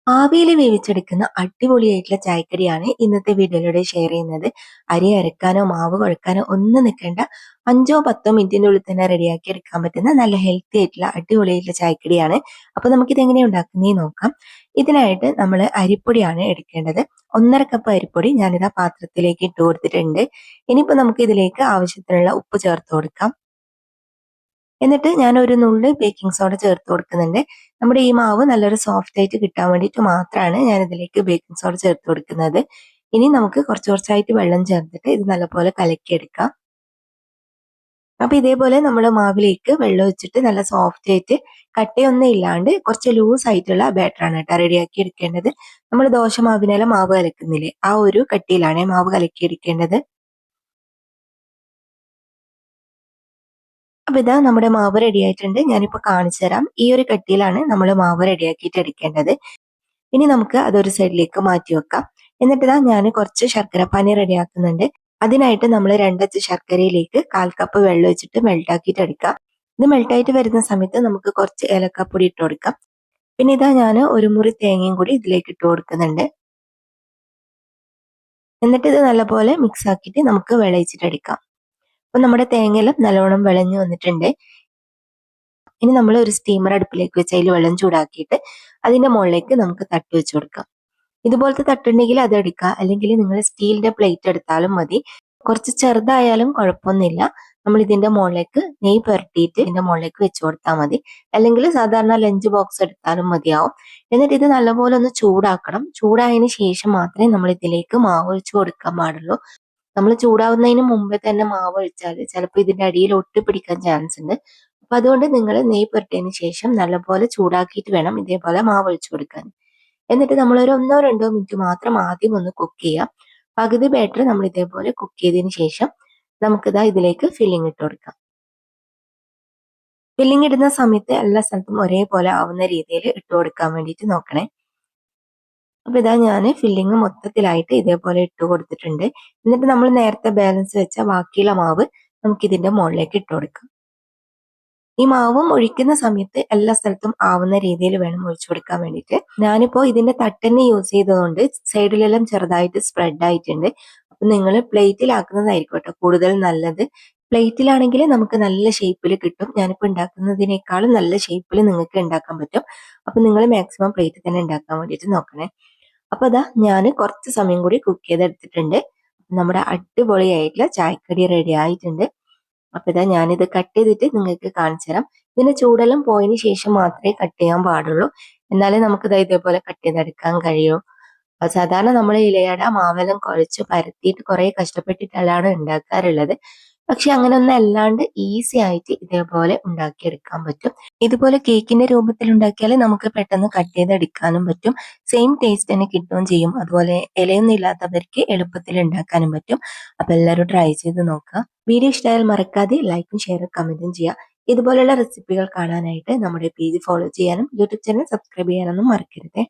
ആവിയിൽ വേവിച്ചെടുക്കുന്ന അടിപൊളിയായിട്ടുള്ള ചായക്കടിയാണ് ഇന്നത്തെ വീഡിയോയിലൂടെ ഷെയർ ചെയ്യുന്നത്. അരി അരക്കാനോ മാവ് കുഴക്കാനോ ഒന്നും നിൽക്കേണ്ട, 5-10 മിനിറ്റിന്റെ ഉള്ളിൽ തന്നെ റെഡിയാക്കി എടുക്കാൻ പറ്റുന്ന നല്ല ഹെൽത്തി ആയിട്ടുള്ള അടിപൊളിയായിട്ടുള്ള ചായക്കടിയാണ്. അപ്പൊ നമുക്കിത് എങ്ങനെയാണ് ഉണ്ടാക്കുന്നതെന്ന് നോക്കാം. ഇതിനായിട്ട് നമ്മൾ അരിപ്പൊടിയാണ് എടുക്കേണ്ടത്. 1.5 കപ്പ് അരിപ്പൊടി ഞാനിതാ പാത്രത്തിലേക്ക് ഇട്ട് കൊടുത്തിട്ടുണ്ട്. ഇനിയിപ്പോ നമുക്ക് ഇതിലേക്ക് ആവശ്യത്തിനുള്ള ഉപ്പ് ചേർത്ത് കൊടുക്കാം. എന്നിട്ട് ഞാൻ ഒരു നുള്ള് ബേക്കിംഗ് സോഡ ചേർത്ത് കൊടുക്കുന്നുണ്ട്. നമ്മുടെ ഈ മാവ് നല്ലൊരു സോഫ്റ്റ് ആയിട്ട് കിട്ടാൻ വേണ്ടിയിട്ട് മാത്രമാണ് ഞാൻ ഇതിലേക്ക് ബേക്കിംഗ് സോഡ ചേർത്ത് കൊടുക്കുന്നത്. ഇനി നമുക്ക് കുറച്ച് കുറച്ചായിട്ട് വെള്ളം ചേർത്തിട്ട് ഇത് നല്ലപോലെ കലക്കിയെടുക്കാം. അപ്പൊ ഇതേപോലെ നമ്മൾ മാവിലേക്ക് വെള്ളം ഒഴിച്ചിട്ട് നല്ല സോഫ്റ്റ് ആയിട്ട് കട്ടയൊന്നും ഇല്ലാണ്ട് കുറച്ച് ലൂസ് ആയിട്ടുള്ള ബാറ്ററാണ് കേട്ടോ റെഡിയാക്കി എടുക്കേണ്ടത്. നമ്മൾ ദോശമാവിനെല്ലാം മാവ് കലക്കുന്നില്ലേ, ആ ഒരു കട്ടിയിലാണ് മാവ് കലക്കി എടുക്കേണ്ടത്. അപ്പൊ ഇതാ നമ്മുടെ മാവ് റെഡി ആയിട്ടുണ്ട്. ഞാനിപ്പോ കാണിച്ചു തരാം. ഈ ഒരു കട്ടിയിലാണ് നമ്മൾ മാവ് റെഡിയാക്കിയിട്ട് എടുക്കേണ്ടത്. ഇനി നമുക്ക് അതൊരു സൈഡിലേക്ക് മാറ്റി വെക്കാം. എന്നിട്ട് ഇതാ ഞാൻ കുറച്ച് ശർക്കര പാനി റെഡിയാക്കുന്നുണ്ട്. അതിനായിട്ട് നമ്മൾ 2 ശർക്കരയിലേക്ക് 1/4 കപ്പ് വെള്ളം വെച്ചിട്ട് മെൽട്ടാക്കിയിട്ട് എടുക്കാം. ഇത് മെൽട്ടായിട്ട് വരുന്ന സമയത്ത് നമുക്ക് കുറച്ച് ഏലക്കാപ്പൊടി ഇട്ട് കൊടുക്കാം. പിന്നെ ഇതാ ഞാൻ ഒരു മുറി തേങ്ങയും കൂടി ഇതിലേക്ക് ഇട്ട് കൊടുക്കുന്നുണ്ട്. എന്നിട്ട് ഇത് നല്ലപോലെ മിക്സ് ആക്കിയിട്ട് നമുക്ക് വിളയിച്ചിട്ട് എടുക്കാം. അപ്പൊ നമ്മുടെ തേങ്ങയെല്ലാം നല്ലോണം വിളഞ്ഞു വന്നിട്ടുണ്ട്. ഇനി നമ്മൾ ഒരു സ്റ്റീമർ അടുപ്പിലേക്ക് വെച്ച് അതിൽ വെള്ളം ചൂടാക്കിയിട്ട് അതിന്റെ മുകളിലേക്ക് നമുക്ക് തട്ട് വെച്ച് കൊടുക്കാം. ഇതുപോലത്തെ തട്ടുണ്ടെങ്കിൽ അത് എടുക്കുക, അല്ലെങ്കിൽ നിങ്ങൾ സ്റ്റീലിന്റെ പ്ലേറ്റ് എടുത്താലും മതി. കുറച്ച് ചെറുതായാലും കുഴപ്പമൊന്നുമില്ല. നമ്മൾ ഇതിന്റെ മുകളിലേക്ക് നെയ്യ് പുരട്ടിയിട്ട് ഇതിന്റെ മുകളിലേക്ക് വെച്ച് കൊടുത്താൽ മതി. അല്ലെങ്കിൽ സാധാരണ ലഞ്ച് ബോക്സ് എടുത്താലും മതിയാവും. എന്നിട്ട് ഇത് നല്ലപോലെ ഒന്ന് ചൂടാക്കണം. ചൂടായതിനു ശേഷം മാത്രമേ നമ്മൾ ഇതിലേക്ക് മാവ് ഒഴിച്ച് കൊടുക്കാൻ പാടുള്ളൂ. നമ്മൾ ചൂടാവുന്നതിന് മുമ്പേ തന്നെ മാവ് ഒഴിച്ചാൽ ചിലപ്പോൾ ഇതിന്റെ അടിയിൽ ഒട്ടിപ്പിടിക്കാൻ ചാൻസ് ഉണ്ട്. അപ്പൊ അതുകൊണ്ട് നിങ്ങൾ നെയ്യ് പുരട്ടിയതിന് ശേഷം നല്ലപോലെ ചൂടാക്കിയിട്ട് വേണം ഇതേപോലെ മാവ് ഒഴിച്ചു കൊടുക്കാൻ. എന്നിട്ട് നമ്മൾ ഒരു 1-2 മിനിറ്റ് മാത്രം ആദ്യം ഒന്ന് കുക്ക് ചെയ്യാം. പകുതി ബാറ്റർ നമ്മൾ ഇതേപോലെ കുക്ക് ചെയ്തതിന് ശേഷം നമുക്കിതാ ഇതിലേക്ക് ഫില്ലിംഗ് ഇട്ട് കൊടുക്കാം. ഫില്ലിംഗ് ഇടുന്ന സമയത്ത് എല്ലാ സ്ഥലത്തും ഒരേപോലെ ആവുന്ന രീതിയിൽ ഇട്ട് കൊടുക്കാൻ വേണ്ടിയിട്ട് നോക്കണേ. അപ്പൊ ഇതാ ഞാൻ ഫില്ലിങ് മൊത്തത്തിലായിട്ട് ഇതേപോലെ ഇട്ട് കൊടുത്തിട്ടുണ്ട്. എന്നിട്ട് നമ്മൾ നേരത്തെ ബാലൻസ് വെച്ച ബാക്കിയുള്ള മാവ് നമുക്ക് ഇതിന്റെ മുകളിലേക്ക് ഇട്ട് കൊടുക്കാം. ഈ മാവും ഒഴിക്കുന്ന സമയത്ത് എല്ലാ സ്ഥലത്തും ആവുന്ന രീതിയിൽ വേണം ഒഴിച്ചു കൊടുക്കാൻ വേണ്ടിയിട്ട്. ഞാനിപ്പോ ഇതിന്റെ തട്ടന്നെ യൂസ് ചെയ്തതുകൊണ്ട് സൈഡിലെല്ലാം ചെറുതായിട്ട് സ്പ്രെഡ് ആയിട്ടുണ്ട്. അപ്പൊ നിങ്ങൾ പ്ലേറ്റിലാക്കുന്നതായിരിക്കും കേട്ടോ കൂടുതൽ നല്ലത്. പ്ലേറ്റിലാണെങ്കിൽ നമുക്ക് നല്ല ഷേപ്പിൽ കിട്ടും. ഞാനിപ്പോ ഉണ്ടാക്കുന്നതിനേക്കാളും നല്ല ഷേപ്പിൽ നിങ്ങൾക്ക് ഉണ്ടാക്കാൻ പറ്റും. അപ്പൊ നിങ്ങൾ മാക്സിമം പ്ലേറ്റിൽ തന്നെ ഉണ്ടാക്കാൻ വേണ്ടിയിട്ട് നോക്കണേ. അപ്പൊ അതാ ഞാൻ കുറച്ച് സമയം കൂടി കുക്ക് ചെയ്തെടുത്തിട്ടുണ്ട്. നമ്മുടെ അടിപൊളിയായിട്ടുള്ള ചായക്കടി റെഡി ആയിട്ടുണ്ട്. അപ്പൊ ഇതാ ഞാനിത് കട്ട് ചെയ്തിട്ട് നിങ്ങൾക്ക് കാണിച്ചു തരാം. ഇതിന്റെ ചൂടെല്ലാം പോയതിന് ശേഷം മാത്രമേ കട്ട് ചെയ്യാൻ പാടുള്ളൂ. എന്നാലേ നമുക്ക് ഇതേപോലെ കട്ട് ചെയ്തെടുക്കാൻ കഴിയും. സാധാരണ നമ്മൾ ഇലയട മാവെല്ലാം കുഴച്ച് പരത്തിയിട്ട് കുറെ കഷ്ടപ്പെട്ടിട്ടെല്ലാം ഉണ്ടാക്കാറുള്ളത്. പക്ഷെ അങ്ങനെ ഒന്നും അല്ലാണ്ട് ഈസി ആയിട്ട് ഇതേപോലെ ഉണ്ടാക്കിയെടുക്കാൻ പറ്റും. ഇതുപോലെ കേക്കിന്റെ രൂപത്തിൽ ഉണ്ടാക്കിയാൽ നമുക്ക് പെട്ടെന്ന് കട്ട് ചെയ്തെടുക്കാനും പറ്റും. സെയിം ടേസ്റ്റ് തന്നെ കിട്ടുകയും ചെയ്യും. അതുപോലെ ഇലയൊന്നും ഇല്ലാത്തവർക്ക് എളുപ്പത്തിൽ ഉണ്ടാക്കാനും പറ്റും. അപ്പൊ എല്ലാവരും ട്രൈ ചെയ്ത് നോക്കുക. വീഡിയോ ഇഷ്ടമായാൽ മറക്കാതെ ലൈക്കും ഷെയറും കമന്റും ചെയ്യുക. ഇതുപോലുള്ള റെസിപ്പികൾ കാണാനായിട്ട് നമ്മുടെ പേജ് ഫോളോ ചെയ്യാനും യൂട്യൂബ് ചാനൽ സബ്സ്ക്രൈബ് ചെയ്യാനൊന്നും മറക്കരുത്.